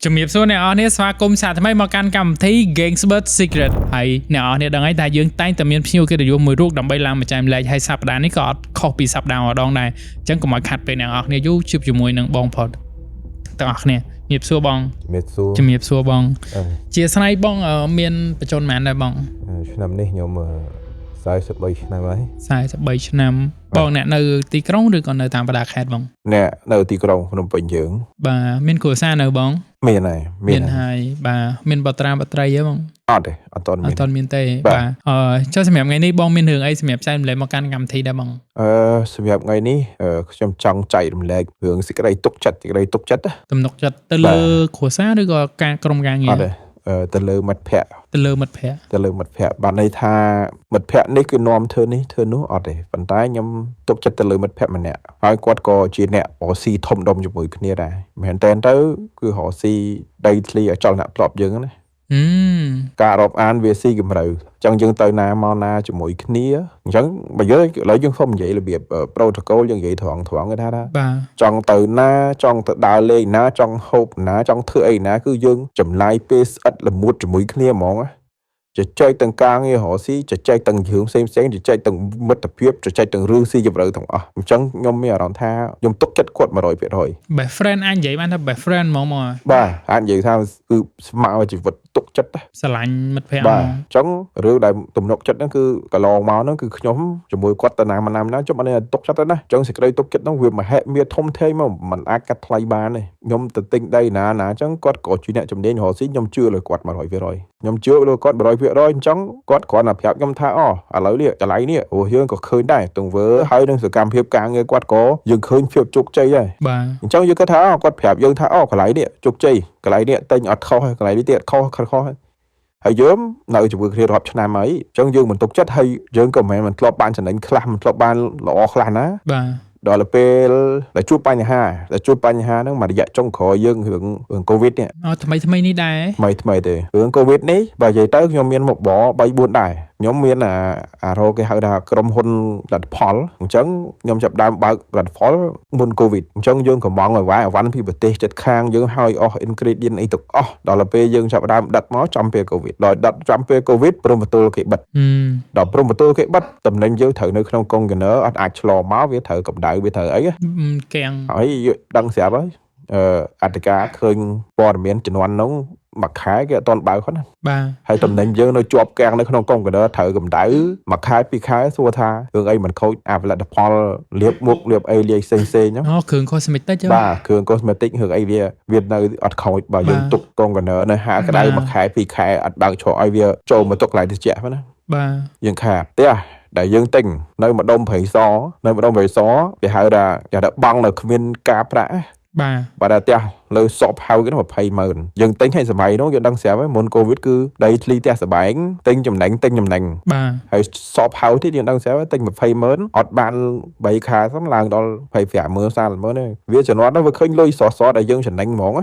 ជំរាបសួរអ្នកនរនេះស្វាគមន៍សាថ្មីមកកាន់កម្មវិធី Gamesbird Secret ហើយអ្នកនរនេះដឹងហើយថាយើងតែងតែមានភ្ញៀវកិត្តិយសមួយរូបដើម្បីឡើងមកចែកម្លែកហើយសប្តាហ៍នេះក៏អត់ខុសពីសប្តាហ៍ម្ដងដែរអញ្ចឹងកុំឲ្យខាត់ពេលអ្នកនរគ្នាយូរជួបជាមួយនឹងបងផុតទាំងអស់គ្នាជំរាបសួរបងជំរាបសួរបងជាស្នៃបងមានបញ្ជនប៉ុន្មានដែរបងឆ្នាំនេះខ្ញុំ43ឆ្នាំហើយ43ឆ្នាំបងអ្នកនៅទីក្រុងឬក៏នៅតាមបណ្ដាខេត្តបងអ្នកនៅទីក្រុងភ្នំពេញយើងបាទមានគ្រួសារនៅបងមានហើយមានហើយបាទមានបត្រាបត្រីទេបងអត់ទេអត់ទាន់មានទេបាទចុះសម្រាប់ថ្ងៃនេះបងមានរឿងអីសម្រាប់ចែករំលែកមកកាន់កម្មវិធីដែរបងសម្រាប់ថ្ងៃនេះខ្ញុំចង់ចែករំលែករឿងសេចក្តីទុកចិត្តទំនុកចិត្តទៅលើគ្រួសារឬក៏ការក្រុមការងារអត់ទេទៅលើមិត្តភ័ក្តិបានន័យថាមិត្តភ័ក្តិនេះគឺនាំធ្វើនេះធ្វើនោះអត់ទេប៉ុន្តែខ្ញុំទុកចិត្តទៅលើមិត្តភ័ក្តិម្នាក់ហើយគាត់ក៏ជាអ្នករកស៊ីធំដុំជាមួយគ្នាដែរមែនតើទៅគឺរកស៊ីដីធ្លីឲ្យចលនាធ្លាប់យើងណាការរាប់អានវាស៊ីកម្រៅអញ្ចឹងយើងទៅណាមកណាជាមួយគ្នាអញ្ចឹងបើយើងឥឡូវយើងសុំនិយាយរបៀប protocol យើងនិយាយត្រង់គេថាចង់ទៅណាចង់ទៅដើរលេងណាចង់ហូបណាចង់ធ្វើអីណាគឺយើងចំណាយពេលស្អិតល្មួតជាមួយគ្នាហ្មងចែកទាំងការងាររកស៊ីចែកទាំងរឿងផ្សេងចែកទាំងមិត្តភាពចែកទាំងរឿងស៊ីជម្រៅទាំងអស់អញ្ចឹងខ្ញុំមានអារម្មណ៍ថាខ្ញុំទុកចិត្តគាត់ 100% best friend អាចនិយាយបានថា best friend ហ្មងបាទអាចនិយាយថាគឺស្មើជីវិតទុកចិត្តស្រឡាញ់មិត្តភ័ក្តិបាទអញ្ចឹងរឿងដែលទំនុកចិត្តហ្នឹងគឺកន្លងមកហ្នឹងគឺខ្ញុំជាមួយគាត់ទៅណាចុះអត់ទុកចិត្តទេណាអញ្ចឹងសេចក្តីទុកចិត្តហ្នឹងវាមហិមាធំធេងមកមិនអាចកាត់ថ្លៃបានទេខ្ញុំទៅទិញដីណាអញ្ចឹងគាត់ក៏ជាអ្នកជំនាញរកស៊ីខ្ញុំជឿលើគាត់ 100% ខ្ញុំជឿលើគាត់ 100% អញ្ចឹងគាត់គ្រាន់តែប្រាប់ខ្ញុំថាឥឡូវនេះកន្លែងនេះយើងក៏ឃើញដែរទង្វើហើយនឹងសកម្មភាពការងារគាត់ក៏យើងឃើញភាពជោគជ័យដែរបាទអញ្ចឹងយើងគាត់ថាគាត់ប្រាប់យើងថាកន្លែងនេះជោគជ័យកន្លែងនេះទិញអត់ខុសហើយកន្លែងនេះទៀតខុសហើយយើងនៅជាមួយគ្នារាប់ឆ្នាំហើយអញ្ចឹងយើងមិនទុកចិត្តហើយយើងក៏មិនធ្លាប់បានចំណេញខ្លះមិនធ្លាប់បានល្អខ្លះណាបាទដល់ពេលដែលជួបបញ្ហាហ្នឹងមួយរយៈចុងក្រោយយើងរឿងកូវីដនេះថ្មីនេះដែរថ្មីទេរឿងកូវីដនេះបើនិយាយទៅខ្ញុំមានមុខបរ 3-4 ដែរខ្ញុំមានរោគេហៅថាក្រុមហ៊ុនផលិតផលអញ្ចឹងខ្ញុំចាប់ដើមបើកផលិតផលមុនកូវីដអញ្ចឹងយើងកំងឲ្យវាយអវ៉ាន់ពីប្រទេសជិតខាងយើងឲ្យអស់ ingredient អីទាំងអស់ដល់ពេលយើងចាប់ដើមដឹកមកចំពេលកូវីដដល់ដឹកចំពេលកូវីដព្រំបន្ទល់គេបិទដល់ព្រំបន្ទល់គេបិទតំណែងយើងត្រូវនៅក្នុង container អត់អាចឆ្លងមកវាត្រូវកម្ដៅវាត្រូវអីកាំងហើយដឹងស្រាប់ហើយអត្តការឃើញព័ត៌មានជំនាន់នោះមួយខែគេអត់ទាន់បើកហ្នឹងណាបាទហើយតំណែងយើងនៅជាប់កាំងនៅក្នុងកុងកណ្ដាលត្រូវកម្ដៅមួយខែពីរខែសួរថារឿងអីមិនខូចផលិតផលលាបមុខលាបអីលាយផ្សេងហ្នឹងគ្រឿង cosmetic បាទគ្រឿង cosmetic រឿងអីវានៅអត់ខូចបើយើងទុកកុងកណ្ដាលនៅហាក្ដៅមួយខែពីរខែអត់បើកច្រកឲ្យវាចូលមកទុកកន្លែងត្រជាក់ហ្នឹងណាបាទយើងខាតផ្ទះដែលយើងទិញនៅម្ដុំព្រៃសគេហៅថាបងនៅគ្មានការប្រាក់បាទតែផ្ទះលើសពហៅគេ 20,000 យើងទិញឲ្យសម័យនោះយើងដឹងស្រាប់ហើយមុនកូវីដគឺដីធ្លីផ្ទះសបែងទិញចំណេញបាទហើយសពហៅទៀតយើងដឹងស្រាប់ហើយទិញ 20,000 អត់បាន3ខែហ្នឹងឡើងដល់ 25,000 30,000 ទេវាជំនាន់នោះវាឃើញលុយសសដែលយើងចំណេញហ្មង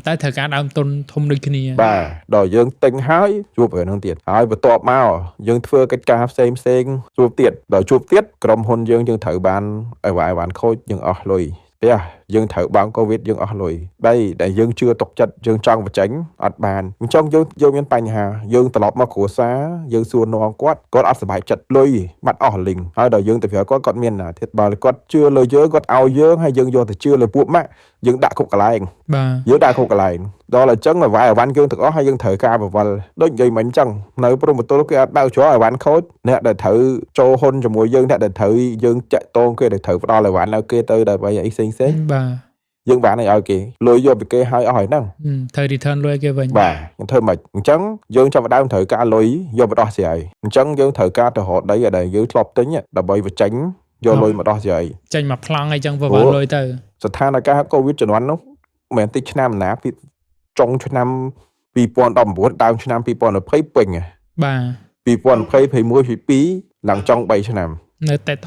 តែត្រូវការដើមទុនធំដូចគ្នាបាទដល់យើងទិញហើយជួបរឿងហ្នឹងទៀតហើយបន្ទាប់មកយើងធ្វើកិច្ចការផ្សេងជួបទៀតដល់ជួបទៀតក្រុមហ៊ុនយើងត្រូវបានអីវ៉ាន់ខូចយើងអស់លុយផ្ទះយើងត្រូវបាំងកូវីដយើងអស់លុយដែលយើងជឿទុកចិត្តយើងចង់បញ្ចេញអត់បានអញ្ចឹងយើងមានបញ្ហាយើងត្រឡប់មកគ្រួសារយើងសួរនាំគាត់អត់សប្បាយចិត្តលុយបាត់អស់លីងហើយដល់យើងទៅប្រាប់គាត់មានណាទៀតបើគាត់ជឿលើយើងគាត់ឲ្យយើងហើយយើងយកទៅជឿលើពួកម៉ាក់យើងដាក់គុកកន្លែងបាទយើងដាក់គុកកន្លែងដល់អញ្ចឹងឲ្យវាយអវ៉ាន់យើងទាំងអស់ហើយយើងត្រូវការបវលដូចនិយាយមិញអញ្ចឹងនៅព្រំបន្ទល់គេអត់បើកច្រកអវ៉ាន់ខូចអ្នកដែលត្រូវចូលហ៊ុនជាមួយយើងអ្នកដែលត្រូវយើងចាក់តងគេដែលត្រូវផ្ដល់អវ៉ាន់ឲ្យគេទៅដើម្បីអីផ្សេងបាទយើងបានឲ្យគេលុយយកពីគេឲ្យហ្នឹងត្រូវ return លុយគេវិញបាទខ្ញុំធ្វើមិនអញ្ចឹងយើងចាប់ដើមត្រូវការលុយយកមកដោះស្រាយអញ្ចឹងយើងត្រូវការទៅរកដីដែលយើងធ្លាប់ទិញដើម្បីបញ្ចេញយកលុយមកដោះស្រាយចេញមកប្លង់អីចឹងបើលុយទៅស្ថានភាពកូវីដជំនាន់នោះមិនមែនតិចឆ្នាំណាពីចុងឆ្នាំ2019ដើមឆ្នាំ2020ពេញបាទ2020 21 22ឡើងចុង3ឆ្នាំនៅតែត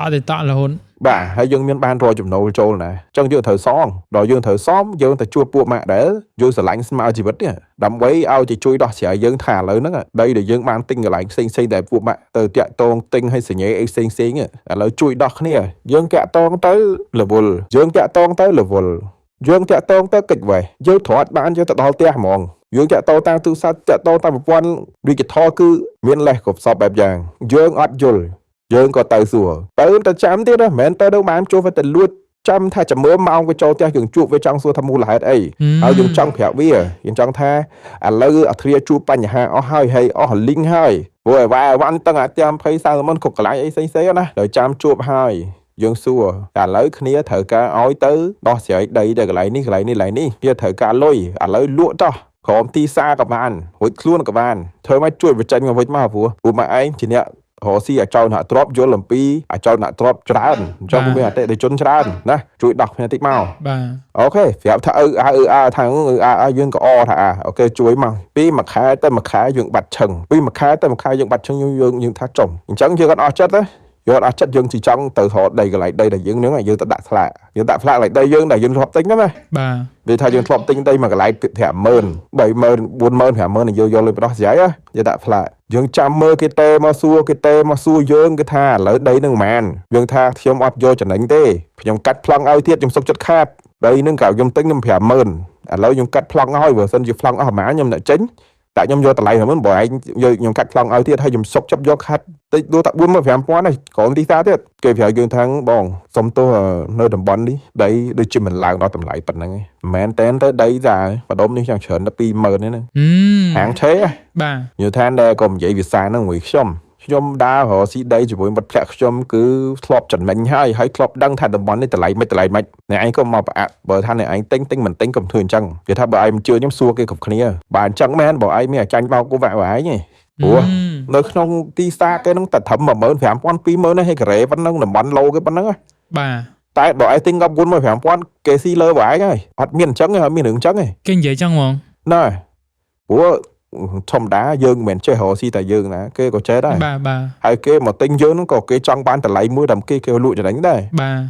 រហូតបាទហើយយើងមានបានរកចំណូលចូលណាអញ្ចឹងយើងត្រូវដល់យើងត្រូវយើងទៅជួបពួកម៉ាក់ដែលយើងស្រឡាញ់ស្មើជីវិតនេះដើម្បីឲ្យទៅជួយដោះស្រាយយើងថាឥឡូវហ្នឹងដីដែលយើងបានទិញកន្លែងផ្សេងតែពួកម៉ាក់ទៅតាក់តងទិញឲ្យសញ្ញេអីផ្សេងឥឡូវជួយដោះគ្នាយើងតាក់តងទៅរវល់ យើងតាក់តងទៅកិច្ចវេះយើងត្រត់បានយើងទៅដល់ផ្ទះហ្មងយើងតាក់តងតាមទូរស័ព្ទតាក់តងតាមប្រព័ន្ធ digital គឺមានលេសគ្រប់សពបែបយ៉ាងយើងអត់យល់យើងក៏ទៅសួរទៅចាំទៀតណាមិនមែនទៅបានជួបទៅលួចចាំថាចាំមើលម៉ោងវាចូលផ្ទះយើងជួបវាចង់សួរថាមូលហេតុអីហើយយើងចង់ប្រាប់វាយើងចង់ថាឥឡូវអធិរាជួបបញ្ហាអស់ហើយអស់លីងហើយព្រោះឯវ៉ាវ៉ាន់តាំងអាតាម20-30ម៉ឺនគ្រប់កន្លែងអីផ្សេងៗណាដល់ចាំជួបហើយយើងសួរតែឥឡូវគ្នាត្រូវការឲ្យទៅដោះស្រាយដីទៅកន្លែងនេះវាត្រូវការលុយឥឡូវលក់តោះក្រុមទីសាក៏បានរួចខ្លួនក៏បានធ្វើមកជួយបញ្ចេញមកវិញមកព្រោះមកឯងជាអ្នករកស៊ីអាចោអ្នកទ្របយល់អំពីអាចោអ្នកទ្របច្រើនអញ្ចឹងមានអតិថិជនច្រើនណាជួយដោះគ្នាតិចមកបាទអូខេប្រាប់ថាថាយើងក៏ថាអូខេជួយមកពីមួយខែទៅមួយខែយើងបាត់ឈឹងពីមួយខែទៅមួយខែយើងបាត់ឈឹងយើងថាចំអញ្ចឹងយើងអត់អស់ចិត្តទេយើងអត់ចិត្តយើងchỉចង់ទៅរកដីកន្លែងដីដែលយើងនឹងយើងទៅដាក់ស្លាកយើងដាក់ស្លាកកន្លែងដីយើងដែលយើងធ្លាប់ទិញហ្នឹងណាបាទវាថាយើងធ្លាប់ទិញដីមួយកន្លែង50000 30000 40000 50000យើងយកលុយបដោះស្រាយយើងដាក់ស្លាកយើងចាំមើលគេទេមកសួរយើងគេថាឥឡូវដីនឹងប៉ុន្មានយើងថាខ្ញុំអត់យកចំណេញទេខ្ញុំកាត់ប្លង់ឲ្យទៀតខ្ញុំសុខចិត្តខាតដីនឹងក៏ខ្ញុំទិញខ្ញុំ50000ឥឡូវខ្ញុំកាត់ប្លង់ឲ្យបើសិនជាប្លង់អស់ប្រហែលខ្ញុំអ្នកចេញតែខ្ញុំយកតម្លៃហ្នឹងបើឯងខ្ញុំកាត់ប្លង់ឲ្យទៀតហើយខ្ញុំសុកចាប់យកខាត់តិចដូចតែ 45000 ហើយក្រុមទីសាទៀតគេប្រាប់យើងថាបងសុំទោសនៅតំបន់នេះដីដូចជាមិនឡើងដល់តម្លៃប៉ុណ្ណឹងឯងមិនមែនតែទៅដីតែបដុំនេះយ៉ាងច្រើនដល់ 20000 ហ្នឹងហាងឆេបាទនិយាយថាដែរក៏និយាយភាសាហ្នឹងមួយខ្ញុំដើររកស៊ីដីជាមួយមិត្តភក្តិខ្ញុំគឺធ្លាប់ចំណេញហើយធ្លាប់ដឹងថាតំបន់នេះតម្លៃមិនអ្នកឯងក៏មកប្រអាក់បើថាអ្នកឯងទិញមិនទិញកុំធ្វើអញ្ចឹងគេថាបើឯងមិនជឿខ្ញុំសួរគេគ្រប់គ្នាបើអញ្ចឹងមែនបើឯងមានអាចាញ់បោកគូវាក់ឯងព្រោះនៅក្នុងទីផ្សារគេនឹងតែត្រឹម 15000 20000 ទេហើយការ៉េប៉ុណ្ណឹងតំបន់ឡូគេប៉ុណ្ណឹងបាទតែបើឯងទិញកប់45000គេស៊ីលើបើឯងហើយអត់មានអញ្ចឹងទេអត់មានរឿងអញ្ចឹងទេគេនិយាយអញ្ចឹងហ្មងណែព្រោះធម្មតាយើងមិនមែនចេះរកស៊ីតែយើងណាគេក៏ចេះដែរបាទហើយគេមកទិញយើងហ្នឹងក៏គេចង់បានតម្លៃមួយតាមគេលក់ចំណេញដែរបាទ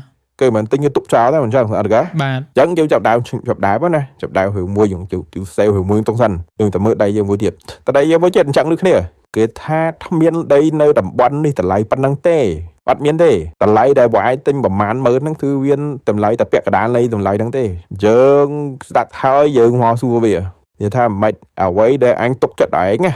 គេមិនទិញទៅទុកចោលដែរមិនចឹងអត់គេបាទអញ្ចឹងយើងចាប់ដើមណាចាប់ដើមរឿងមួយយើងទៅសេវរឿងមួយតុងសិនយើងតែមើលដីយើងមួយទៀតតែដីយើងមួយទៀតអញ្ចឹងដូចគ្នាគេថាគ្មានដីនៅតំបន់នេះតម្លៃប៉ុណ្ណឹងទេអត់មានទេតម្លៃដែលបងឯងទិញប្រមាណ10000ហ្នឹងគឺវាតម្លៃតែពាក់កណ្ដាលនៃតម្លៃហ្នឹងទេយើងស្ដាប់ហើយយើងមកសួរវានិយាយថាមិនអ្វីដែលអញទុកចិត្តឯងណា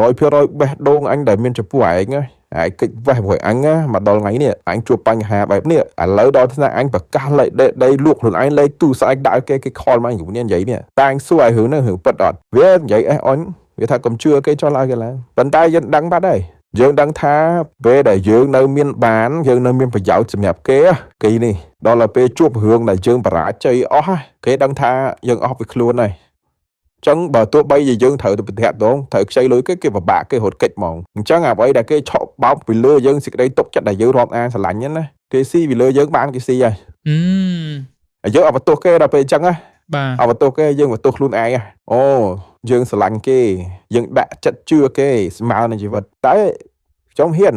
100% បេះដូងអញដែលមានចំពោះឯងហើយកិច្ចវេះមួយអញមកដល់ថ្ងៃនេះអញជួបបញ្ហាបែបនេះឥឡូវដល់ថ្នាក់អញប្រកាសលេខដីលក់ខ្លួនឯងលេខទូស្អែកដាក់គេខលមកអញនិយាយនេះតែអញសួរឲ្យរឿងហ្នឹងរឿងពិតអត់វានិយាយអញវាថាកុំជឿគេចោះឲ្យគេឡើងប៉ុន្តែយើងដឹងបាត់ហើយយើងដឹងថាពេលដែលយើងនៅមានបានយើងនៅមានប្រយោជន៍សម្រាប់គេនេះដល់ទៅពេលជួបរឿងដែលយើងបរាជ័យអស់គេដឹងថាយើងអស់ពីខ្លួនហើយចឹងបើទោះបីជាយើងត្រូវទៅប្រធាក់ដងត្រូវខ្ចីលុយគេពិបាកគេរត់កិច្ចហ្មងអញ្ចឹងអ្វីដែលគេឆក់បោកពីលើយើងសេចក្តីទុកចិត្តដែលយើងរាប់អានស្រឡាញ់ហ្នឹងណាគេស៊ីពីលើយើងបានគេស៊ីហើយយើងអត់បន្ទោសគេដល់ពេលអញ្ចឹងណាបាទអត់បន្ទោសគេយើងបន្ទោសខ្លួនឯងអូយើងស្រឡាញ់គេយើងដាក់ចិត្តជឿគេស្មើនឹងជីវិតតែខ្ញុំហ៊ាន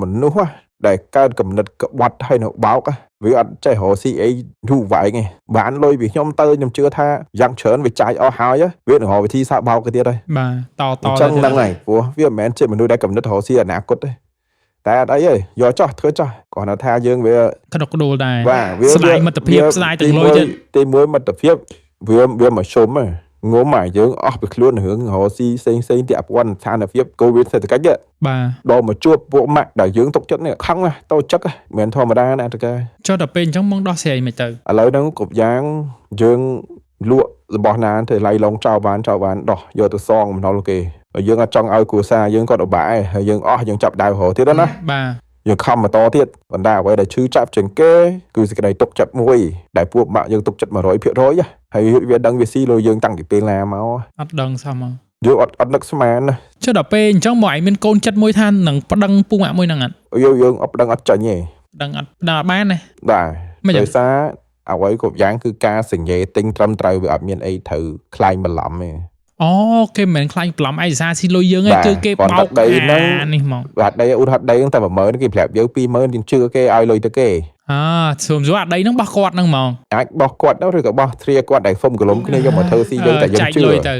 មនុស្សដែលកើតកំណត់ក្បត់ហើយនៅបោកវាអត់ចេះរកស៊ីអីយូរវែងទេបានលុយពីខ្ញុំទៅខ្ញុំជឿថាយ៉ាងច្រើនវាចាយអស់ហើយវានឹងរកវិធីសាស្ត្របោកគេទៀតហើយបាទតអញ្ចឹងហ្នឹងហើយព្រោះវាមិនមែនជាមនុស្សដែលកំណត់រកស៊ីអនាគតទេតែអត់អីទេយកចោះធ្វើចោះគាត់ថាយើងវាថ្នុកដួលដែរបាទវាស្ដាយមិត្តភាពស្ដាយទាំងលុយទៀតទីមួយមិត្តភាពវាមកជុំងុំមកយើងអស់ពីខ្លួនរឿងរកស៊ីផ្សេងទៀតអពន្ធស្ថានភាពកូវីដសេដ្ឋកិច្ចបាទដល់មកជួបពួកម៉ាក់ដែលយើងទុកចិត្តនេះខឹងតូចចិត្តមិនធម្មតាណាតើចុះដល់ពេលអញ្ចឹងមកដោះស្រាយមិនទៅឥឡូវហ្នឹងគ្រប់យ៉ាងយើងលក់របស់ណាទៅឡៃឡងចោលបានដោះយកទៅសងបំណុលគេយើងអត់ចង់ឲ្យគ្រួសារយើងគាត់ពិបាកហើយយើងអស់យើងចាប់ដៅរហូតទៀតណាបាទយើងខំបន្តទៀតបណ្ដាអ្វីដែលឈឺចាប់ជាងគេគឺសេចក្តីទុកចិត្តមួយដែលពួកម៉ាក់យើងទុកចិត្ត 100% ហើយវាដឹងវាស៊ីលុយយើងតាំងពីពេលណាមកអត់ដឹងសោះមកយើងអត់នឹកស្មានណាចុះដល់ពេលអញ្ចឹងមកឯងមានកូនចិត្តមួយថានឹងប្តឹងពូម៉ាក់មួយហ្នឹងអត់យើងអត់ប្តឹងអត់ចាញ់ទេដឹងអត់បានទេបាទដោយសារអ្វីគ្រប់យ៉ាងគឺការសញ្ញេទិញត្រឹមត្រូវវាអត់មានអីត្រូវខ្លាញ់បន្លំទេអូគេមិនមែនខ្លាញ់បន្លំឯកសារស៊ីលុយយើងទេគឺគេបោកដីហ្នឹងនេះហ្មងបាទដីឧទាហរណ៍ដីហ្នឹងតែ 10000 គេប្រាប់យើង 20000 យើងជឿគេឲ្យលុយទៅគេសុំសួរអាដីហ្នឹងបោះគាត់ហ្នឹងហ្មងអាចបោះគាត់ទៅឬក៏បោះទ្រាគាត់ដែលសុំកលុំគ្នាយកមកធ្វើស៊ីយើងតែយើងជឿលុយទៅ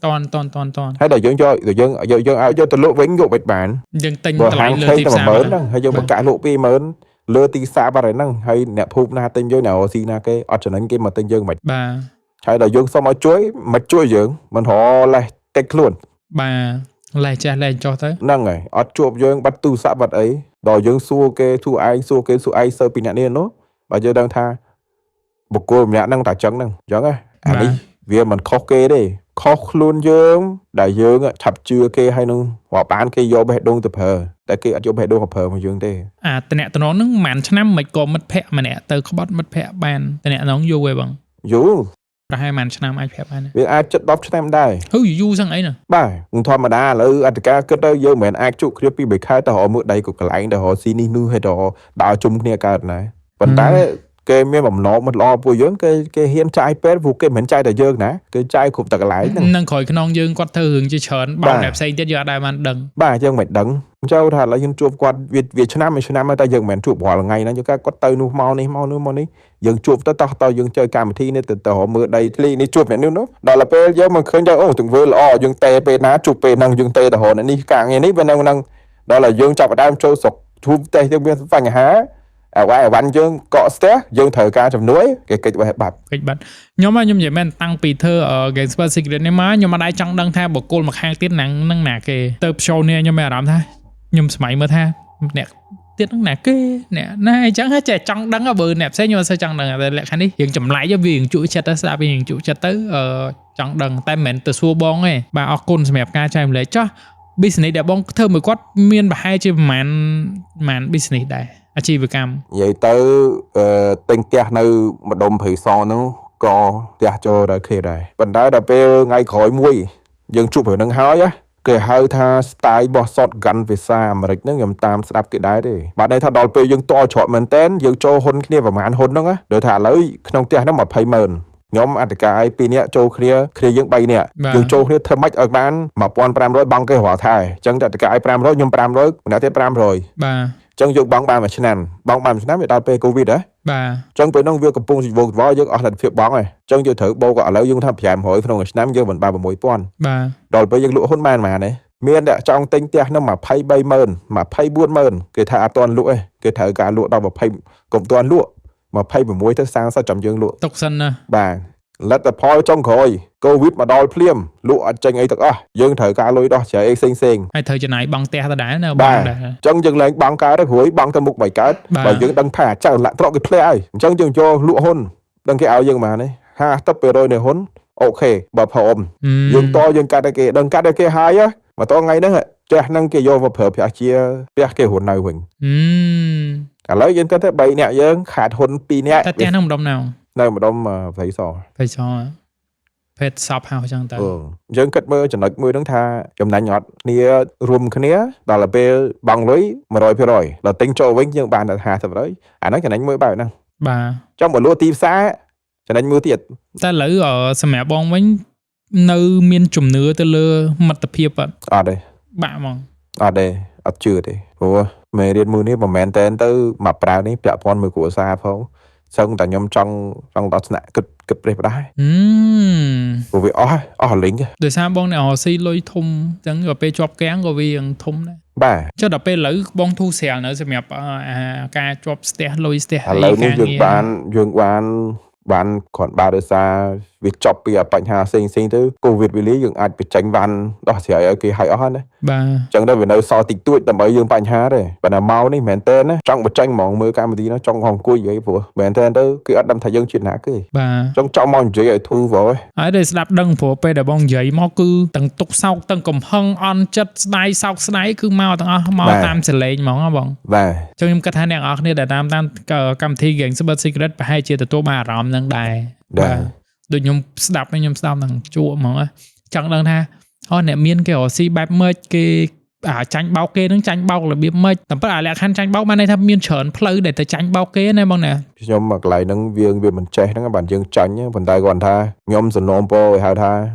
តន់ហើយដល់យើងយកឲ្យយកទៅលក់វិញយកវិញបានយើងទិញតម្លៃលើទីផ្សារហ្នឹងហើយយើងបង្កាក់លក់ 20000 lừa tí xa bà rồi năng hay nè phụp na tên dương nào xí na cái ở trên cái mà tên dương mày bà hay là dương xong mà chuối dương mình họ lại tách luôn bà lại cho tới năng này ở chuột dương bắt tu xã vật ấy đòi dương xua cái thu ai sơ pin nhạn nó bà giờ đang tha một cô nhạn năng tài trắng năng giống ấy đi vì mình khó kê đi khó luôn dương đại dương chập chưa kê hay nung họ bán kê vô bè đông tập hờ tại kê ở chỗ bè đông hợp hờ mà dương thế tệ nè tụi nó nâng màn cho năm mấy cô mất phẹ mà nè từ có bắt mất phẹ bàn tệ nè nó vô về bằng vô ra hai màn cho năm ai phẹ bàn vì ai chất đọc cho em đây vô sang ấy nè bà thôi mà đa là anh cả cái đó vô mẹ ai chụp clip bị khai tao họ mượn đây của cái lại để họ xin đi nu hay đó đào chung kia cả này vẫn tái cái mấy mầm nó một lo vui dưỡng cái hiên trai pet vụ cái mền trai đại dương nè cái trai cụp tật lại nâng khỏi cái non dương quạt thư hưởng chơi chớn bao đẹp xây tiết giờ đại man đằng bà dương mệt đằng châu thật là dân chụp quạt Việt Nam mà ta dương mền chụp bỏ là ngày nó cho các quạt tây nu mau ní dương chụp tao dương chơi cam thi nên từ họ mưa đây thì ní chụp mẹ nữa đó là pe giờ mà khơi chơi ô từng vừa là dương tê pe ná chụp pe năng dương tê họ này ní càng nghe ní bên năng đó là dương chọc đam trâu sọc chụp tê dương bên phẳng há qua văn dương cọ sté dương thời ca trong núi cái bạc nhóm mà nhóm vậy men tăng pì thơ ở cái Game Secret này má nhóm mà đại chẳng đăng tha bộ cô mà khang tiết nặng nà kề tập show này nhóm mẹ làm tha nhóm smite mới tha nè tiết nặng nà kề nè này chẳng hết trẻ chẳng đăng ở bờ nẹp xe nhưng mà sao chẳng đăng lại khán đi hiện chậm lại cho vì chuỗi chặt tới sao vì chuỗi chặt tới chẳng đăng tay mền từ xua bong ấy bà ở côn mẹp ca cho em lấy cho business để bong thơ mới quát miên bà hai chứ màn business đây chi về cam vậy tới tên kia nơi mà đồng thủy so nó có tia cho ra kia đây vấn đề là về ngay khỏi muối dừng chụp ở nâng hói á cái hơi tha style bỏ sọt gắn về xa mà nó ngầm tam đáp cái đáy đi bạn đây tha đòi về dừng to chọn mình tên dừng cho hôn kia và màn hôn đó á để thả lấy trong tia nó mà phải mờn nhóm ăn cái pi nè châu kia dừng bay nè dừng châu kia thơm mách ở bán mà pon pram rồi băng cái hỏa thải chẳng đặt cái pram rồi nhom pram rồi đã thấy pram rồi chẳng dùng bóng bàn mà chân nằm bóng bàn mà đào pe covid đấy chẳng phải nông việc cầm pung dịch vụ võ dương ở lần phiệp bóng này chẳng dùng thử bầu gọi lấy dùng tham giảm hỏi phần năm dương mình ba mỗi pon rồi bây giờ lụa hôn man mà này miền đã trong tinh tia nó mà phay bay mờn mà phay buôn mờn cái thả toàn lụa cái thả cả lụa đâu mà phay cùng toàn lụa mà phay bởi muối tới sang sao chậm dương lụa tộc sân à bà lật tập phôi trong khối covid mà đòi phim lụa tranh ấy thật dương thời ca lôi đó chạy xinh hay thời này bằng te ta đá nào bà chân dừng lên bằng cá đó hối bằng thân mục bảy cái và dương đang thả chào lại trọ cái play chân dừng cho lụa hôn đăng cái áo dương mà này ha tấp về rồi này hôn ok bà phồng dương to dương cá đây kia đăng cá đây kia hai á mà to ngay đó trẻ năng kia vô và phở phải chia bé cái hồn này huỳnh cả lấy dương có thể bảy nè dương khát hồn pi nè ta té nông đông nào nơi mà đông mà phải so phết sập hào chẳng tới dân cất mơ chẳng nói mưa đứng tha chấm nãy nhọt nia rùm khné đó là pe bằng lưới mà rồi là tính cho với những bạn là hà thật đấy nói chẳng đánh mưa bài năng bà trong một lúa tim xa chẳng đánh mưa tiệt ta lấy ở sầm mẹ bong với nơi miền trùm nứa từ lơ mặt tập hiệp ạ đây bà mong đây chưa đây ủa mẹ điên mưa này mà mẹ tên tới mặt prao này bẹ con mưa của xa không xong tại nhóm trong đó nè cực đẹp đấy bởi vì lính để sao bong này họ xây lối thùng chẳng rồi pe chọc kén rồi vì thùng đấy bà cho đợt pe lỡ bong thu xèo nữa sẽ mẹp ca chọc ste lối ste lỡ dương bán còn ba đứa xa việc chọc bây giờ bệnh hà sinh thứ covid vì lý dương ai bị tránh văn đó thì ở cái hay hơn đấy chẳng đâu vì nơi so tịch tuổi tầm ấy dương bệnh hà đấy và là mau này mền tên á trong một tranh mỏng mưa cam một tí nó trong hòm cùi vậy vừa mền tên đó cái ắt đâm thay dương chuyện hả cái trong mòn dưới thu vào ấy đây đạp đằng của pe để bong giấy mau cứ tầng tục sau tầng cầm hăng on chất đai sau đáy cứ mau tam sẽ lấy mỏng á bong trong những cái thằng này ở đây để tam cầm thi Game Secret và hai chia từ tô bà ròm năng đài đôi nhung đạp thằng chua mà chẳng đằng tha họ nè miên kiểu si bẹp mơ cái tranh bao kê nó tranh bao là biết mơ tầm bắt lại khăn tranh bao mà này tham miên chởn plei để tới tranh bao kê này bông nè nhóm mặc lại nâng viên về mình che nó các bạn dương tránh nhá phần tay còn tha nhóm dần nôm po hai tha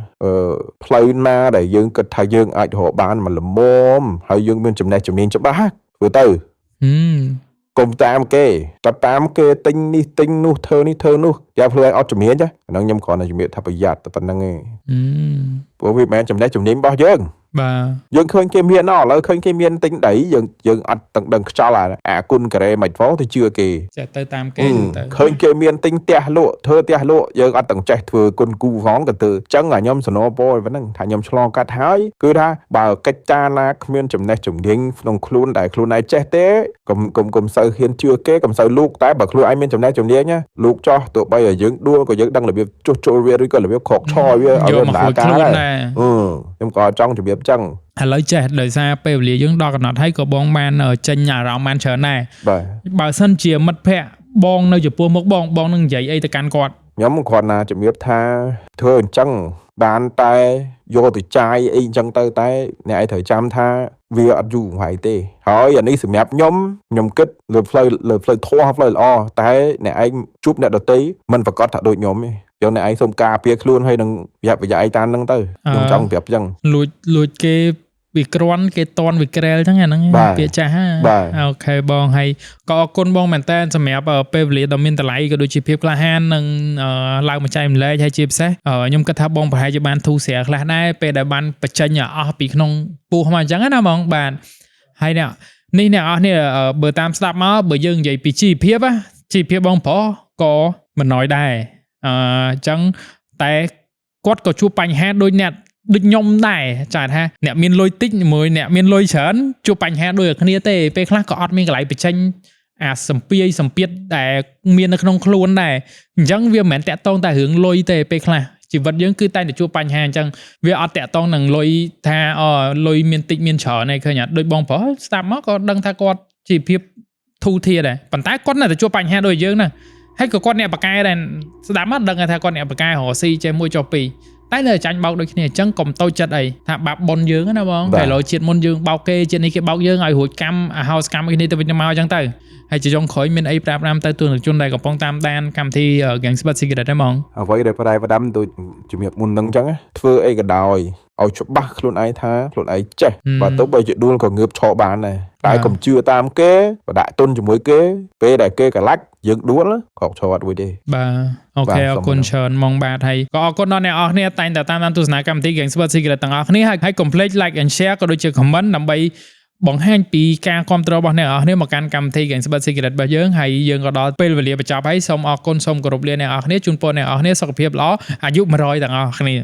plei ma để dương cật thay dương ai họ bán mà làm mồm hay dương bên chấm này chấm nín chấm bá vừa từ cùng tam kê tinh nu thơ nu ya plei ở chấm hiến chứ nó nhóm còn là chấm hiến thà bây giờ tập năng nghe bởi vì mẹ chấm này chấm nín bao dương យើងឃើញគេមានឥឡូវឃើញគេមានទិញដីយើងអត់ដឹងខ្យល់អាគុណការ៉េមិនផងទៅជឿគេចេះទៅតាមគេទៅឃើញគេមានទិញផ្ទះលក់ធ្វើផ្ទះលក់យើងអត់ទាំងចេះធ្វើគុណគូផងទៅអញ្ចឹងខ្ញុំសនពរប៉ុណ្ណឹងថាខ្ញុំឆ្លងកាត់ហើយគឺថាបើកិច្ចការណាគ្មានចំណេះជំនាញក្នុងខ្លួនដែលខ្លួនឯងចេះទេកុំសូវហ៊ានជឿគេកុំសូវលូកតែបើខ្លួនឯងមានចំណេះជំនាញណាលូកចោះទោះបីឲ្យយើងដួលក៏យើងដឹងរបៀបចុះចូលវាឬក៏របៀបក្រោកឆវាឲ្យវាដំណើរការដែរខ្ញុំក៏ចង់ជំរាបអញ្ចឹងឥឡូវចេះដោយសារពេលវេលាយើងដល់កំណត់ហើយក៏បងបានចេញអារម្មណ៍បានច្រើនដែរបើសិនជាមិត្តភ័ក្តិបងនៅចំពោះមុខបងនឹងនិយាយអីទៅកាន់គាត់ខ្ញុំគ្រាន់តែជំរាបថាធ្វើអញ្ចឹងបានតែយកទៅចាយអីអញ្ចឹងទៅតែអ្នកឯងត្រូវចាំថាវាអត់យូរហើយទេហើយអានេះសម្រាប់ខ្ញុំគិតលើផ្លូវធម៌ផ្លូវល្អតែអ្នកឯងជួបអ្នកដទៃមិនប្រកាសថាដូចខ្ញុំទេយកអ្នកឯងសុំការពារខ្លួនហើយនឹងប្រយ័ត្នប្រយែងតាមហ្នឹងទៅខ្ញុំចង់ប្រាប់អញ្ចឹងលួចគេវិក្រាន់គេតន់វិក្រែលចឹងអាហ្នឹងពាក្យចាស់អូខេបងហើយក៏អរគុណបងមែនតើសម្រាប់ពេលវេលាដ៏មានតម្លៃក៏ដូចជាភាពក្លាហាននិងឡើងមកចែកម្លែកហើយជាពិសេសខ្ញុំគិតថាបងប្រហែលជាបានធូរស្រាលខ្លះដែរពេលដែលបានបញ្ចេញអស់ពីក្នុងពោះមកអញ្ចឹងណាបងបាទហើយនេះអ្នកអស់នេះបើតាមស្ដាប់មកបើយើងនិយាយពីជីវភាពបងប្រុសក៏មិនណយដែរអញ្ចឹងតែគាត់ក៏ជួបបញ្ហាដូចអ្នកដូចខ្ញុំដែរចាថាអ្នកមានលុយតិចជាមួយអ្នកមានលុយច្រើនជួបបញ្ហាដូចគ្នាទេពេលខ្លះក៏អត់មានកន្លែងបញ្ចេញអាសម្ពាធដែលមាននៅក្នុងខ្លួនដែរអញ្ចឹងវាមិនមែនតាក់ទងតែរឿងលុយទេពេលខ្លះជីវិតយើងគឺតែជួបបញ្ហាអញ្ចឹងវាអត់តាក់ទងនឹងលុយថាលុយមានតិចមានច្រើនឯងឃើញដូចបងប្រុសស្ដាប់មកក៏ដឹងថាគាត់ជីវភាពធូរធារដែរប៉ុន្តែគាត់នៅតែជួបបញ្ហាដូចយើងណាហើយក៏គាត់អ្នកបកកែដែរស្ដាប់មកដឹងថាគាត់អ្នកបកកែរកស៊ីចេះមួយចុះពីរតែនៅចាញ់បោកដូចគ្នាអញ្ចឹងកុំតូចចិត្តអីថាបាបប៉ុនយើងណាបងតែលោជាតិមុនយើងបោកគេជាតិនេះគេបោកយើងឲ្យរួចកម្មអាហោសកម្មគ្នាទៅវិញទៅមកអញ្ចឹងទៅហើយជាចុងក្រោយមានអីប្រាប់តាមទៅទូនជនដែលកំពុងតាមដានកម្មវិធី Gangsbet Secret ដែរហ្មងអ្វីដែលផ្ដាំដូចជំរាបមុនហ្នឹងអញ្ចឹងធ្វើអីក៏ដោយឲ្យច្បាស់ខ្លួនឯងថាខ្លួនឯងចេះបើទៅបើជាដួលក៏ងើបឈរបានដែរតែកុំជឿតាមគេបដាក់ទុនជាមួយគេពេលដែលគេកលាច់យើងដួលក៏ឈរអត់រួចទេបាទអូខេអរគុណច្រើនហ្មងបាទហើយក៏អរគុណដល់អ្នកនរគ្នាតែងតែតាមដានទស្សនាកម្មវិធី Gangsbet Secret ទាំងអស់គ្នាហើយកុំភ្លេច like and share ក៏ដូចជា comment ដើម្បីបង្ហាញពីការគាំទ្ររបស់អ្នកនរគ្នាមកកាន់កម្មវិធី Gangsbet Secret របស់យើងហើយយើងក៏ដល់ពេលវេលាបញ្ចប់ហើយសូមអរគុណសូមគោរពលាអ្នកនរគ្នាជូនពរអ្នកនរគ្នាសុខភាពល្អអាយុ100ទាំងអស់គ្នា